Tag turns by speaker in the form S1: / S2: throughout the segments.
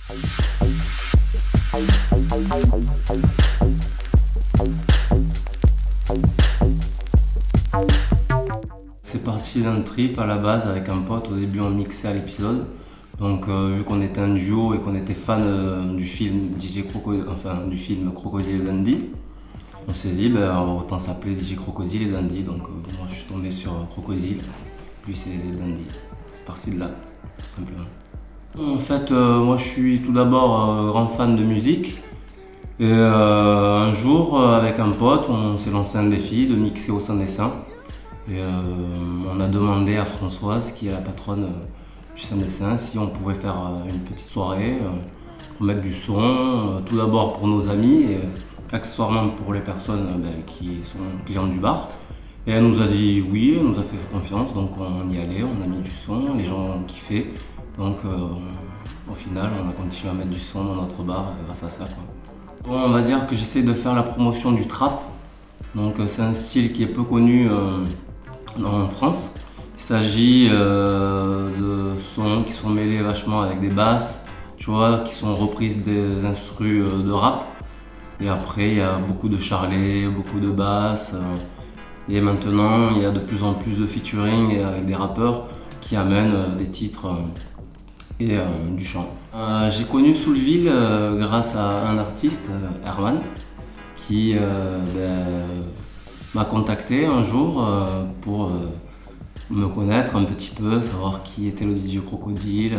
S1: C'est parti d'un trip à la base avec un pote. Au début, on mixait à l'épisode. Donc, vu qu'on était un duo et qu'on était fan du film du film Crocodile et Dundee, on s'est dit autant s'appeler DJ Crocodile et Dundee. Donc, moi je suis tombé sur Crocodile, lui c'est Dundee. C'est parti de là, tout simplement. En fait, moi je suis tout d'abord grand fan de musique. Et un jour, avec un pote, on s'est lancé un défi de mixer au sans dessin. Et on a demandé à Françoise, qui est la patronne du sans dessin, si on pouvait faire une petite soirée, mettre du son, tout d'abord pour nos amis et accessoirement pour les personnes qui sont clients du bar. Et elle nous a dit oui, elle nous a fait confiance, donc on y allait, on a mis du son, les gens ont kiffé. Donc au final, on a continué à mettre du son dans notre bar grâce à ça, quoi. Bon, on va dire que j'essaie de faire la promotion du trap. Donc c'est un style qui est peu connu en France. Il s'agit de sons qui sont mêlés vachement avec des basses, tu vois, qui sont reprises des instrus de rap. Et après, il y a beaucoup de charlets, beaucoup de basses. Et maintenant, il y a de plus en plus de featuring avec des rappeurs qui amènent des titres et du chant. J'ai connu Soulville grâce à un artiste, Herman, qui m'a contacté un jour pour me connaître un petit peu, savoir qui était le DJ Crocodile,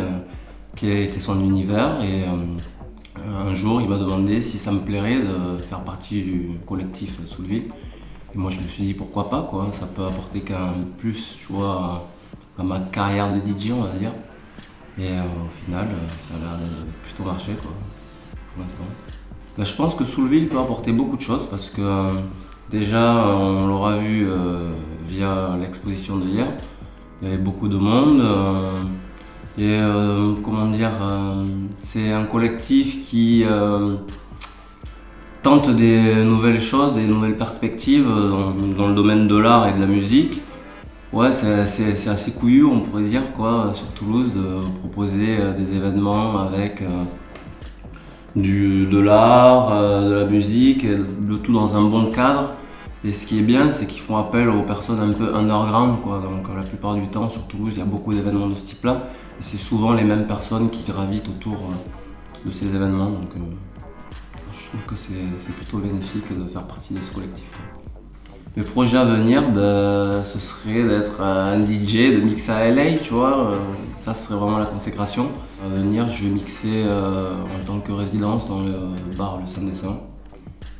S1: quel était son univers. Et un jour, il m'a demandé si ça me plairait de faire partie du collectif Soulville. Et moi, je me suis dit pourquoi pas, quoi. Ça peut apporter qu'un plus, tu vois, à ma carrière de DJ, on va dire. Et au final, ça a l'air de plutôt marcher, quoi, pour l'instant. Je pense que Soulville peut apporter beaucoup de choses parce que déjà, on l'aura vu via l'exposition de hier. Il y avait beaucoup de monde. Comment dire, c'est un collectif qui tente des nouvelles choses, des nouvelles perspectives dans le domaine de l'art et de la musique. Ouais, c'est assez couillu, on pourrait dire, quoi, sur Toulouse, de proposer des événements avec de l'art, de la musique, le tout dans un bon cadre. Et ce qui est bien, c'est qu'ils font appel aux personnes un peu underground, quoi. Donc la plupart du temps, sur Toulouse, il y a beaucoup d'événements de ce type-là. Et c'est souvent les mêmes personnes qui gravitent autour de ces événements. Donc je trouve que c'est plutôt bénéfique de faire partie de ce collectif. Mes projets à venir, ce serait d'être un DJ, de mixer à LA, tu vois. Ça, ce serait vraiment la consécration. À venir, je vais mixer en tant que résidence dans le bar Le Sans Dessin.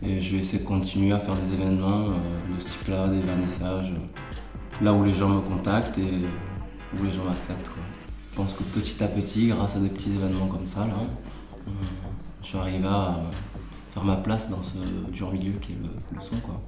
S1: Et je vais essayer de continuer à faire des événements de ce type-là, des vernissages, là où les gens me contactent et où les gens m'acceptent, quoi. Je pense que petit à petit, grâce à des petits événements comme ça, là, je vais arriver à faire ma place dans ce dur milieu qui est le son, quoi.